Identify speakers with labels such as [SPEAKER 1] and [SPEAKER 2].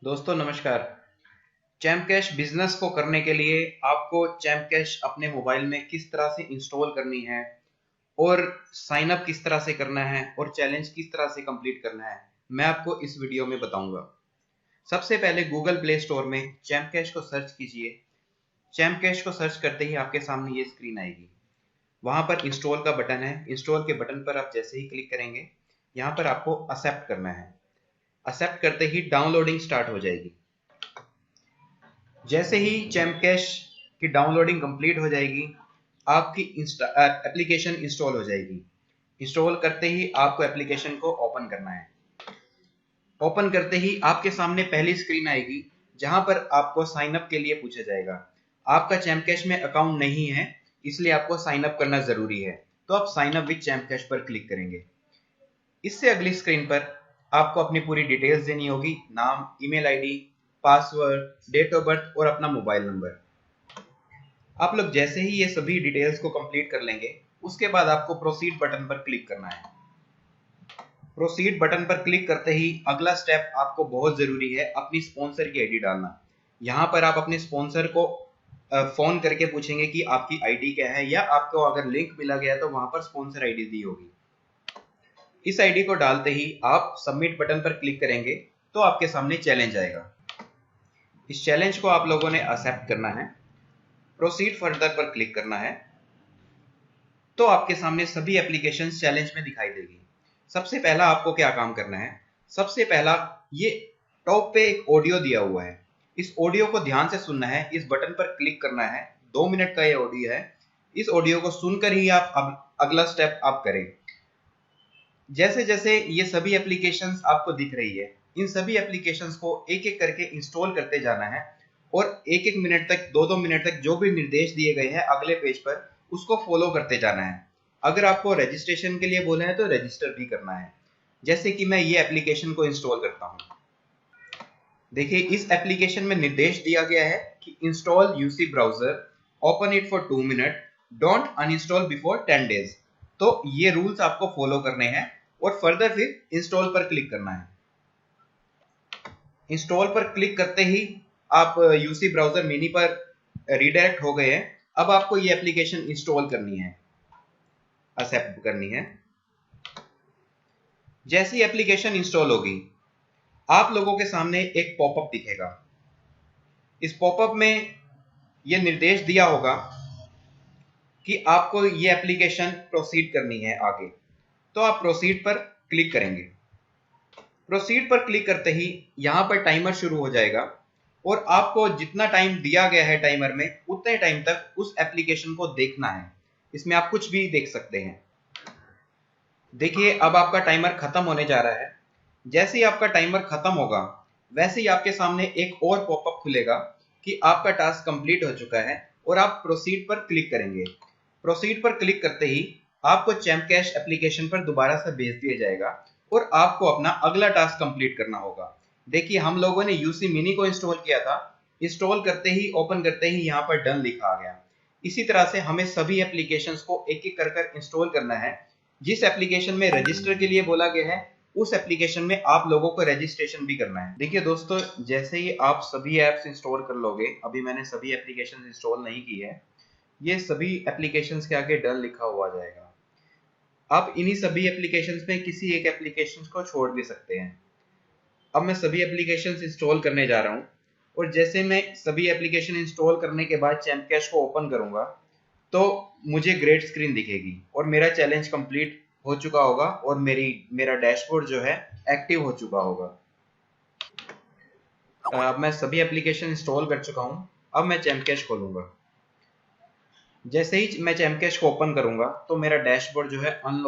[SPEAKER 1] दोस्तों नमस्कार। Champ cash business को करने के लिए आपको चैम्प कैश अपने मोबाइल में किस तरह से इंस्टॉल करनी है और साइन अप किस तरह से करना है और चैलेंज किस तरह से कंप्लीट करना है, मैं आपको इस वीडियो में बताऊंगा। सबसे पहले गूगल प्ले स्टोर में चैम्प कैश को सर्च कीजिए। चैम्प कैश को सर्च करते ही आपके सामने ये स्क्रीन आएगी। वहां पर इंस्टॉल का बटन है। इंस्टॉल के बटन पर आप जैसे ही क्लिक करेंगे, यहाँ पर आपको एक्सेप्ट करना है। एक्सेप्ट करते ही डाउनलोडिंग स्टार्ट हो जाएगी। जैसे ही चैम्प कैश की डाउनलोडिंग कंप्लीट हो जाएगी, आपकी एप्लीकेशन इंस्टॉल हो जाएगी। इंस्टॉल करते ही आपको एप्लीकेशन को ओपन करना है। ओपन करते ही आपके सामने पहली स्क्रीन आएगी, जहां पर आपको साइन अप के लिए पूछा जाएगा। आपका चैम्प कैश में अकाउंट नहीं है, इसलिए आपको साइन अप करना जरूरी है। तो आप sign up with champ cash पर क्लिक करेंगे। इससे अगली स्क्रीन पर आपको अपनी पूरी डिटेल्स देनी होगी, नाम, email ID, password, date of birth और अपना मोबाइल नंबर। आप लोग जैसे ही ये सभी डिटेल्स को कंप्लीट कर लेंगे, उसके बाद आपको प्रोसीड बटन पर क्लिक करना है। प्रोसीड बटन पर क्लिक करते ही अगला स्टेप आपको बहुत जरूरी है, अपनी स्पॉन्सर की आईडी डालना। यहाँ पर आप अपने स्पॉन्सर को फोन करके पूछेंगे कि आपकी आईडी क्या है, या आपको अगर लिंक मिला गया तो वहां पर स्पॉन्सर आईडी दी होगी। इस आईडी को डालते ही आप सबमिट बटन पर क्लिक करेंगे तो आपके सामने चैलेंज आएगा। इस चैलेंज को आप लोगों ने एक्सेप्ट करना है। प्रोसीड फर्दर पर क्लिक करना है तो आपके सामने सभी एप्लीकेशंस चैलेंज में दिखाई देगी। सबसे पहला आपको क्या काम करना है, सबसे पहला ये टॉप पे एक ऑडियो दिया हुआ है। इस ऑडियो को ध्यान से सुनना है। इस बटन पर क्लिक करना है। 2 मिनट का ये ऑडियो है। इस ऑडियो को सुनकर ही आप अगला स्टेप आप करें। जैसे जैसे ये सभी एप्लीकेशंस आपको दिख रही है, इन सभी एप्लीकेशंस को एक एक करके इंस्टॉल करते जाना है और एक एक मिनट तक, 2-2 मिनट तक जो भी निर्देश दिए गए हैं अगले पेज पर, उसको फॉलो करते जाना है। अगर आपको रजिस्ट्रेशन के लिए बोला है तो रजिस्टर भी करना है। जैसे कि मैं ये एप्लीकेशन को इंस्टॉल करता हूँ। देखिए, इस एप्लीकेशन में निर्देश दिया गया है कि install UC browser, open it for 2 minute, don't uninstall before 10 days. तो ये रूल्स आपको फॉलो करने हैं और फर्दर फिर इंस्टॉल पर क्लिक करना है। इंस्टॉल पर क्लिक करते ही आप यूसी ब्राउजर मिनी पर रीडायरेक्ट हो गए हैं। अब आपको ये एप्लीकेशन इंस्टॉल करनी है, एक्सेप्ट करनी है। जैसी एप्लीकेशन इंस्टॉल होगी, आप लोगों के सामने एक पॉपअप दिखेगा। इस पॉपअप में यह निर्देश दिया होगा कि आपको ये एप्लीकेशन प्रोसीड करनी है आगे। तो आप प्रोसीड पर क्लिक करेंगे। प्रोसीड पर क्लिक करते ही यहां पर टाइमर शुरू हो जाएगा और आपको जितना टाइम दिया गया है टाइमर में, उतने टाइम तक उस एप्लीकेशन को देखना है। इसमें आप कुछ भी देख सकते हैं। देखिए, अब आपका टाइमर खत्म होने जा रहा है। जैसे ही आपका टाइमर खत्म होगा, वैसे ही आपके सामने एक और पॉपअप खुलेगा कि आपका टास्क कंप्लीट हो चुका है और आप प्रोसीड पर क्लिक करेंगे। प्रोसीड पर क्लिक करते ही आपको चैम्प कैश एप्लीकेशन पर दोबारा से भेज दिया जाएगा और आपको अपना अगला टास्क कंप्लीट करना होगा। देखिए, हम लोगों ने यूसी मिनी को इंस्टॉल किया था। इंस्टॉल करते ही, ओपन करते ही यहाँ पर डन लिखा आ गया। इसी तरह से हमें सभी एप्लीकेशंस को एक एक कर इंस्टॉल करना है। जिस एप्लीकेशन में रजिस्टर के लिए बोला गया है, उस एप्लीकेशन में आप लोगों को रजिस्ट्रेशन भी करना है। देखिए दोस्तों, जैसे ही आप सभी एप्स इंस्टॉल कर लोगे, अभी मैंने सभी एप्लीकेशन इंस्टॉल नहीं की है, ये सभी एप्लीकेशंस के आगे डन लिखा हुआ जाएगा। आप इन्हीं सभी एप्लीकेशंस में किसी एक एप्लीकेशन को छोड़ भी सकते हैं। अब मैं सभी एप्लीकेशंस इंस्टॉल करने जा रहा हूं और जैसे मैं सभी एप्लीकेशन इंस्टॉल करने के बाद चैम्प कैश को ओपन करूंगा तो मुझे ग्रेड स्क्रीन दिखेगी और मेरा चैलेंज कंप्लीट हो चुका होगा और मेरा डैशबोर्ड जो है एक्टिव हो चुका होगा। अब मैं सभी एप्लीकेशन इंस्टॉल कर चुका हूं। अब मैं चैम्प कैश खोलूंगा। जैसे ही मैं चैम्प कैश को ओपन करूंगा तो मेरा डैशबोर्ड जो है अनलॉक